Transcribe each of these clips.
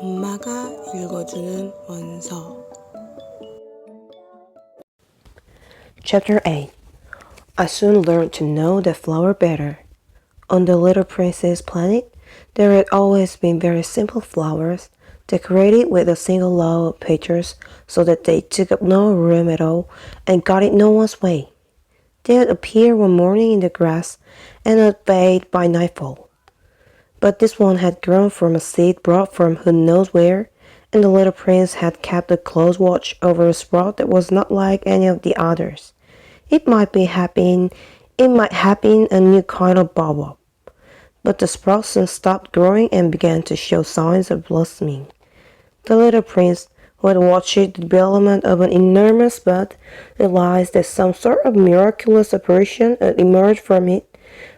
엄마가 읽어주는 원서 Chapter 8 I soon learned to know the flower better. On the little prince's planet, there had always been very simple flowers, decorated with a single row of petals so that they took up no room at all and got in no one's way. They would appear one morning in the grass and would fade by nightfall. But this one had grown from a seed brought from who knows where, and the little prince had kept a close watch over a sprout that was not like any of the others. It might have been a new kind of baobab. But the sprout soon stopped growing and began to show signs of blossoming. The little prince, who had watched the development of an enormous bud, realized that some sort of miraculous apparition had emerged from it,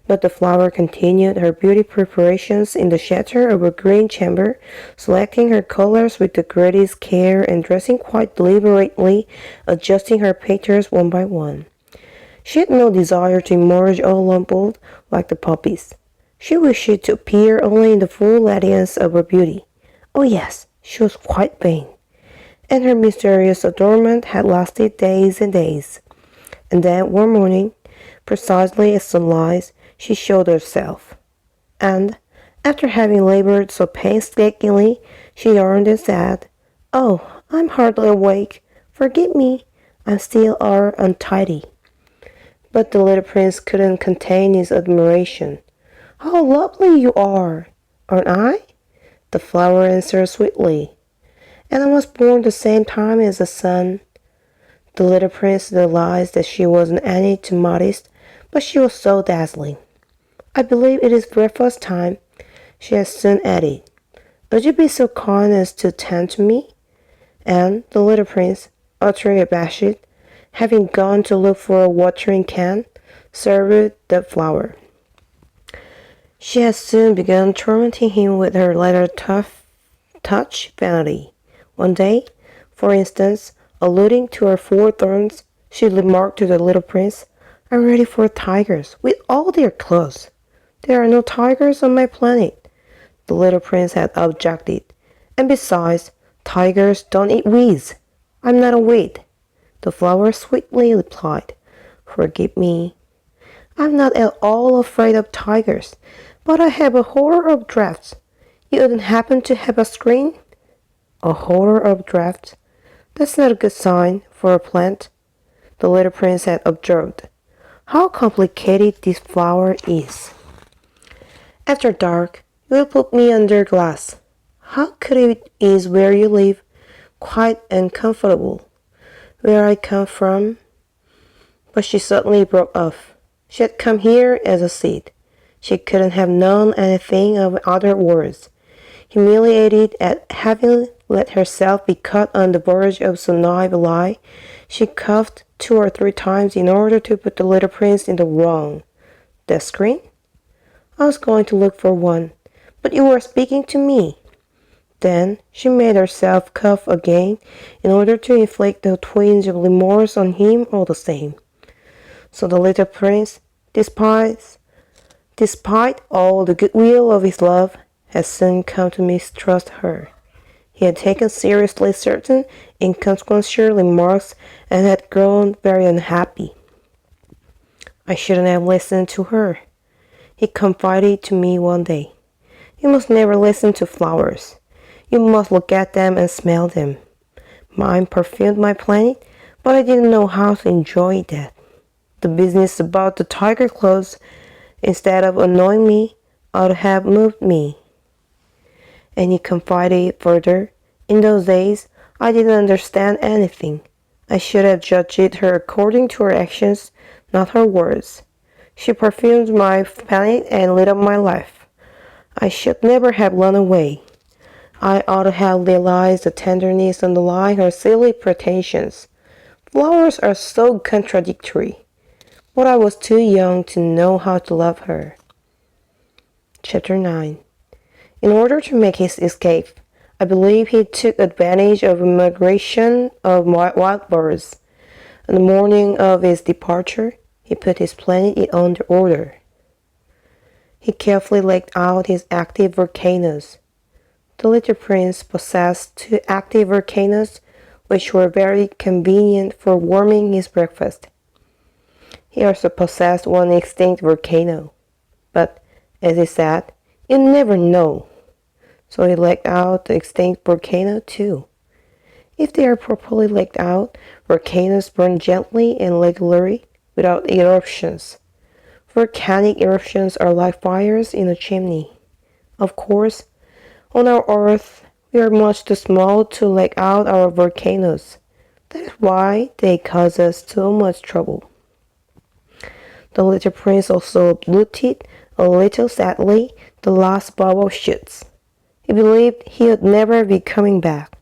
but the flower continued her beauty preparations in the shelter of a green chamber, selecting her colors with the greatest care and dressing quite deliberately, adjusting her petals one by one. She had no desire to emerge all lumpled like the poppies. She wished to appear only in the full radiance of her beauty. Oh yes, she was quite vain. And her mysterious adornment had lasted days and days. And then one morning, precisely at sunrise, she showed herself. And, after having labored so painstakingly, she yawned and said, "Oh, I'm hardly awake. Forgive me. I'm still untidy." But the little prince couldn't contain his admiration. "How lovely you are! Aren't I?" The flower answered sweetly. "And I was born the same time as the sun." The little prince realized that she wasn't any too modest, but she was so dazzling. "I believe it is breakfast time," she had soon added. "Would you be so kind as to tend to me?" And the little prince, utterly abashed, having gone to look for a watering can, served the flower. She had soon begun tormenting him with her little touch vanity. One day, for instance, alluding to her 4 thorns, she remarked to the little prince, "I'm ready for tigers, with all their clothes." "There are no tigers on my planet," the little prince had objected. "And besides, tigers don't eat weeds. I'm not a weed." The flower sweetly replied, "Forgive me. I'm not at all afraid of tigers, but I have a horror of drafts. You wouldn't happen to have a screen?" "A horror of drafts? That's not a good sign for a plant," the little prince had observed. "How complicated this flower is. After dark, you will put me under glass. How could it is where you live, quiet and comfortable, where I come from." But she suddenly broke off. She had come here as a seed. She couldn't have known anything of other words. Humiliated at having let herself be caught on the verge of so naive a lie, she coughed 2 or 3 times in order to put the little prince in the wrong. "That screen? I was going to look for one, but you were speaking to me." Then she made herself cough again in order to inflict a twinge of remorse on him all the same. So the little prince, despite all the goodwill of his love, had soon come to mistrust her. He had taken seriously certain inconsequential remarks and had grown very unhappy. "I shouldn't have listened to her," he confided to me one day. "You must never listen to flowers. You must look at them and smell them. Mine perfumed my planet, but I didn't know how to enjoy that. The business about the tiger clothes, instead of annoying me, ought to have moved me." And he confided further, "In those days, I didn't understand anything. I should have judged her according to her actions, not her words. She perfumed my planet and lit up my life. I should never have run away. I ought to have realized the tenderness underlying her silly pretensions. Flowers are so contradictory. But I was too young to know how to love her." Chapter 9 In order to make his escape, I believe he took advantage of a migration of wild birds. On the morning of his departure, he put his planet in under order. He carefully laid out his active volcanoes. The little prince possessed 2 active volcanoes, which were very convenient for warming his breakfast. He also possessed 1 extinct volcano. But, as he said, you never know. So he laid out the extinct volcano too. If they are properly laid out, volcanoes burn gently and regularly without eruptions. Volcanic eruptions are like fires in a chimney. Of course, on our Earth, we are much too small to lay out our volcanoes. That is why they cause us so much trouble. The little prince also bleated a little sadly the last bubble shoots. He believed he would never be coming back.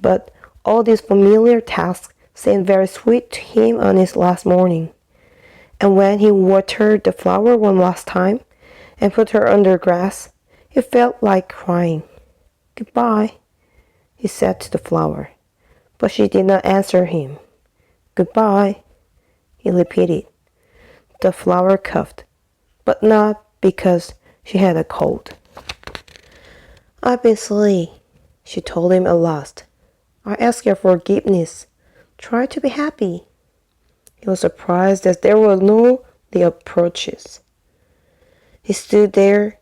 But all these familiar tasks seemed very sweet to him on his last morning. And when he watered the flower one last time and put her under grass, he felt like crying. "Goodbye," he said to the flower. But she did not answer him. "Goodbye," he repeated. The flower coughed, but not because she had a cold. "I've been silly," she told him at last. "I ask your forgiveness. Try to be happy." He was surprised that there were no approaches. He stood there,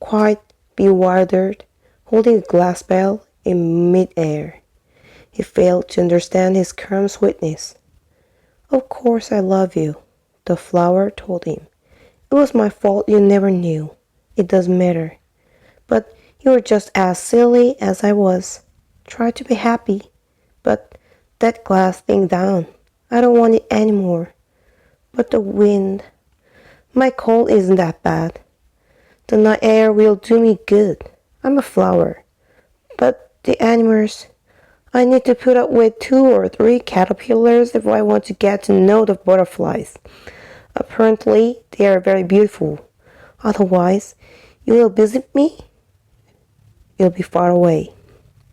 quite bewildered, holding the glass bell in mid-air. He failed to understand his calm sweetness. "Of course I love you," the flower told him. "It was my fault you never knew. It doesn't matter. But you were just as silly as I was. Try to be happy. But that glass thing down. I don't want it anymore. But the wind. My cold isn't that bad. The night air will do me good. I'm a flower. But the animals. I need to put up with 2 or 3 caterpillars if I want to get to know the butterflies. Apparently, they are very beautiful. Otherwise, you will visit me? You'll be far away.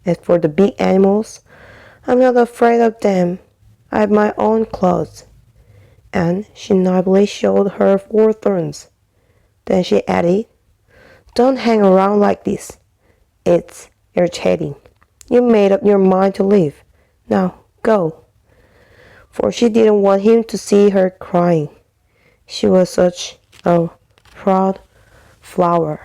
As for the big animals, I'm not afraid of them. I have my own claws." And she naively showed her 4 thorns. Then she added, "Don't hang around like this. It's irritating. You made up your mind to leave. Now, go." For she didn't want him to see her crying. She was such a proud flower.